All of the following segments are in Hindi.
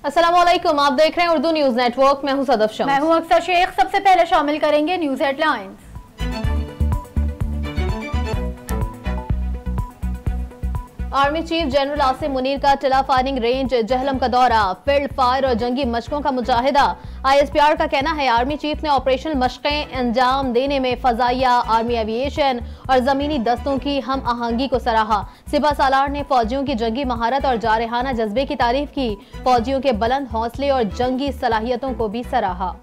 अस्सलामुअलैकुम, आप देख रहे हैं उर्दू न्यूज नेटवर्क। मैं हूं सदफ शम्स। मैं हूं अक्सर शेख। सबसे पहले शामिल करेंगे news headlines. Army chief general Asim Munir का टिला फायरिंग रेंज जहलम का दौरा, फील्ड फायर और जंगी मशकों का मुजाहिदा। ISPR का कहना है आर्मी चीफ ने ऑपरेशनल मशकें अंजाम देने में फजाइया, आर्मी एविएशन और जमीनी दस्तों की हम आहंगी को सराहा। सिपा सालार ने फौजियों की जंगी महारत और जारहाना जज्बे की तारीफ की। फौजियों के बुलंद हौसले और जंगी सलाहियतों को भी सराहा।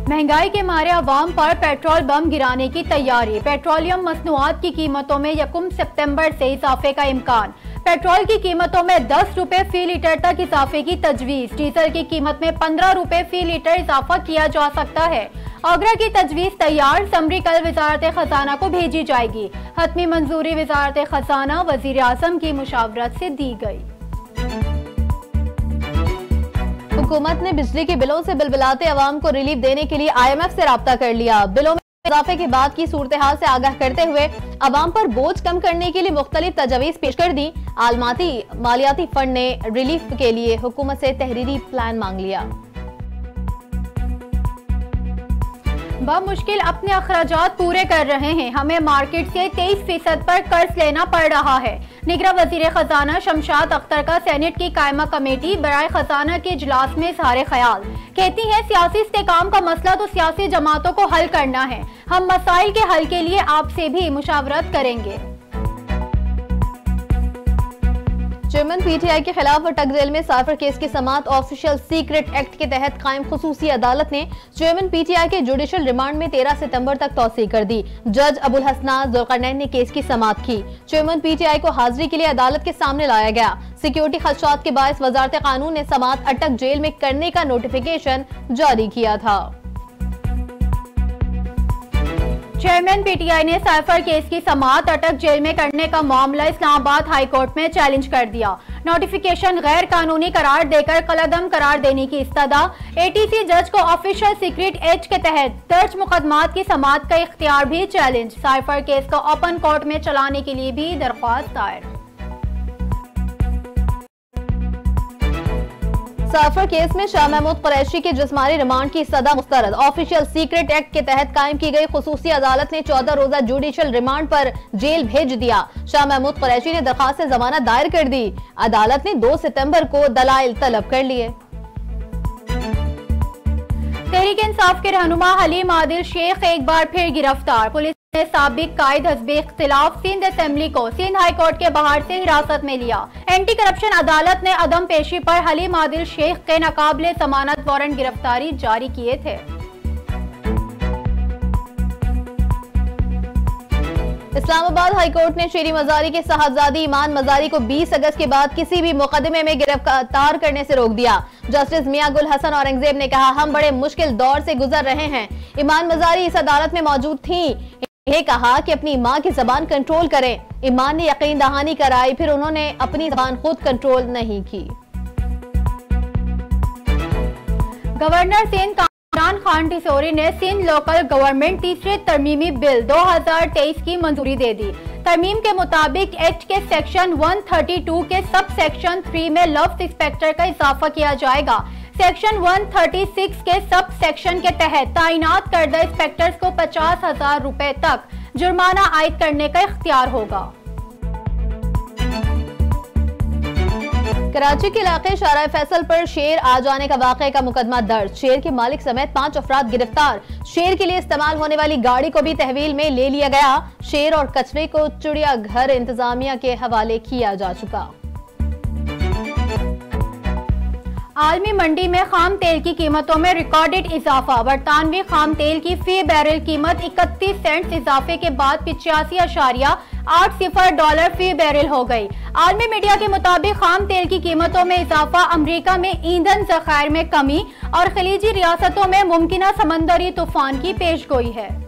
महंगाई के मारे अवाम पर पेट्रोल बम गिराने की तैयारी। पेट्रोलियम मसनूआत की कीमतों में 1 सितंबर से इजाफे का इम्कान। पेट्रोल की कीमतों में 10 रुपए फी लीटर तक इजाफे की तजवीज। डीजल की कीमत में 15 रुपए फी लीटर इजाफा किया जा सकता है। आगरा की तजवीज तैयार, समरी कल वजारत खजाना को भेजी जाएगी। हतमी मंजूरी वजारत खजाना वजीर आजम की मुशावरत से दी गई। हुकूमत ने बिजली के बिलों से बिलबिलाते अवाम को रिलीफ देने के लिए IMF से राब्ता कर लिया। बिलों में इजाफे के बाद की सूरत हाल से आगाह करते हुए अवाम पर बोझ कम करने के लिए मुख्तलिफ तजवीज़ पेश कर दी। आलमाती मालियाती फंड ने रिलीफ के लिए हुकूमत से तहरीरी प्लान मांग लिया। मुश्किल अपने अखराजात पूरे कर रहे हैं। हमें मार्केट से 23% पर कर्ज लेना पड़ रहा है। निगरां वजीर खजाना शमशाद अख्तर का सेनेट की कायमा कमेटी बराए खजाना के इजलास में इज़हार ख्याल। कहती है सियासी इस्तेकाम का मसला तो सियासी जमातों को हल करना है। हम मसाइल के हल के लिए आपसे भी मुशावरत करेंगे। चेयरमैन PTI के खिलाफ अटक जेल में साइफर केस की समाअत ऑफिशियल सीक्रेट एक्ट के तहत कायम खुसूसी अदालत ने चेयरमैन PTI के जुडिशल रिमांड में 13 सितंबर तक तौसीह कर दी। जज अबुल हसनान जुल्करनैन ने केस की समाअत की। चेयरमैन PTI को हाजिरी के लिए अदालत के सामने लाया गया। सिक्योरिटी खदशात के बायस वजारत कानून ने समाअत अटक जेल में करने का नोटिफिकेशन जारी किया था। चेयरमैन PTI ने साइफर केस की समाअत अटक जेल में करने का मामला इस्लामाबाद हाई कोर्ट में चैलेंज कर दिया। नोटिफिकेशन गैर कानूनी करार देकर कलअदम करार देने की इस्तदा। ATC जज को ऑफिशियल सीक्रेट एक्ट के तहत दर्ज मुकदमात की समाअत का इख्तियार भी चैलेंज। साइफर केस को ओपन कोर्ट में चलाने के लिए भी दरख्वास्त दायर। साइफर केस में शाह महमूद कुरैशी के जिस्मानी रिमांड की सदा मुस्तरद। ऑफिशियल सीक्रेट एक्ट के तहत कायम की गई खुसूसी अदालत ने 14 रोजा जुडिशल रिमांड पर जेल भेज दिया। शाह महमूद कुरैशी ने दरखास्त जमानत दायर कर दी। अदालत ने 2 सितंबर को दलाइल तलब कर लिए। तहरीक इंसाफ के रहनुमा हलीम आदिल शेख एक बार फिर गिरफ्तार। पुलिस ने साबिक कायद हज़्ब इख्तिलाफ सिंध असेंबली को सिंध हाई कोर्ट के बाहर से हिरासत में लिया। एंटी करप्शन अदालत ने अदम पेशी पर हलीम आदिल शेख के नाकाबिले जमानत वारंट गिरफ्तारी जारी किए थे। इस्लामाबाद हाई कोर्ट ने शेरी मजारी के साहबजादी ईमान मजारी को 20 अगस्त के बाद किसी भी मुकदमे में गिरफ्तार करने से रोक दिया। जस्टिस मियां गुल हसन औरंगजेब ने कहा, हम बड़े मुश्किल दौर से गुजर रहे हैं। ईमान मजारी इस अदालत में मौजूद थी। इन्हें कहा कि अपनी मां की जबान कंट्रोल करें। ईमान ने यकीन दहानी कराई, फिर उन्होंने अपनी जबान खुद कंट्रोल नहीं की। गवर्नर सिंध कामरान खान टिसोरी ने सिंध लोकल गवर्नमेंट तीसरे तरमीमी बिल 2023 की मंजूरी दे दी। तरमीम के मुताबिक एक्ट के सेक्शन 132 के सब सेक्शन 3 में लफ्ज इंस्पेक्टर का इजाफा किया जाएगा। सेक्शन 136 के सब सेक्शन के तहत तैनात करदा इंस्पेक्टर्स को 50,000 रुपए तक जुर्माना आयद करने का इख्तियार होगा। कराची के इलाके शारा फैसल पर शेर आ जाने का वाकये का मुकदमा दर्ज। शेर के मालिक समेत 5 अफराद गिरफ्तार। शेर के लिए इस्तेमाल होने वाली गाड़ी को भी तहवील में ले लिया गया। शेर और कचरे को चिड़ियाघर इंतजामिया के हवाले किया जा चुका। आलमी मंडी में खाम तेल की कीमतों में रिकॉर्डेड इजाफा। बरतानवी खाम तेल की फी बैरल कीमत 31 सेंट इजाफे के बाद 85.80 डॉलर फी बैरल हो गई। आलमी मीडिया के मुताबिक खाम तेल की कीमतों में इजाफा अमरीका में ईंधन ज़खायर में कमी और खलीजी रियासतों में मुमकिना समंदरी तूफान की पेशगोई है।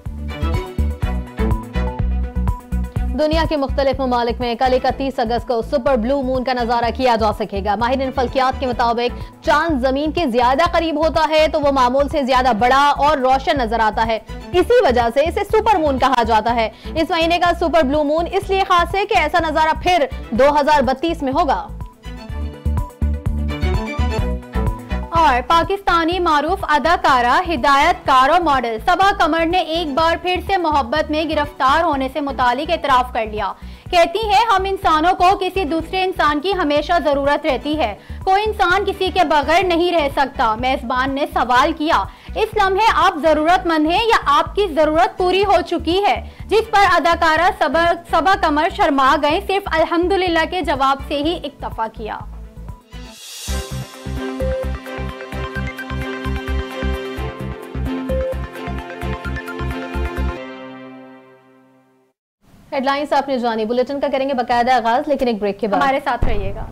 दुनिया के मुख्तलिफ ममालिक में कल 31 अगस्त को सुपर ब्लू मून का नजारा किया जा सकेगा। माहिरीन फल्कियात के मुताबिक चांद जमीन के ज्यादा करीब होता है तो वो मामूल से ज्यादा बड़ा और रोशन नजर आता है। इसी वजह से इसे सुपर मून कहा जाता है। इस महीने का सुपर ब्लू मून इसलिए खास है कि ऐसा नजारा फिर 2032 में होगा। और पाकिस्तानी मारूफ अदाकारा, हिदायतकार और मॉडल सबा कमर ने एक बार फिर से मोहब्बत में गिरफ्तार होने से मुतालिक एतराफ कर लिया। कहती हैं, हम इंसानों को किसी दूसरे इंसान की हमेशा जरूरत रहती है, कोई इंसान किसी के बगैर नहीं रह सकता। मेजबान ने सवाल किया, इस लम्हे आप जरूरतमंद हैं या आपकी जरूरत पूरी हो चुकी है? जिस पर अदाकारा सबा कमर शर्मा गए, सिर्फ अल्हम्दुलिल्लाह के जवाब से ही इक्तफा किया। हेडलाइंस आपने जानी, बुलेटिन का करेंगे बाकायदा आगाज, लेकिन एक ब्रेक के बाद हमारे साथ रहिएगा।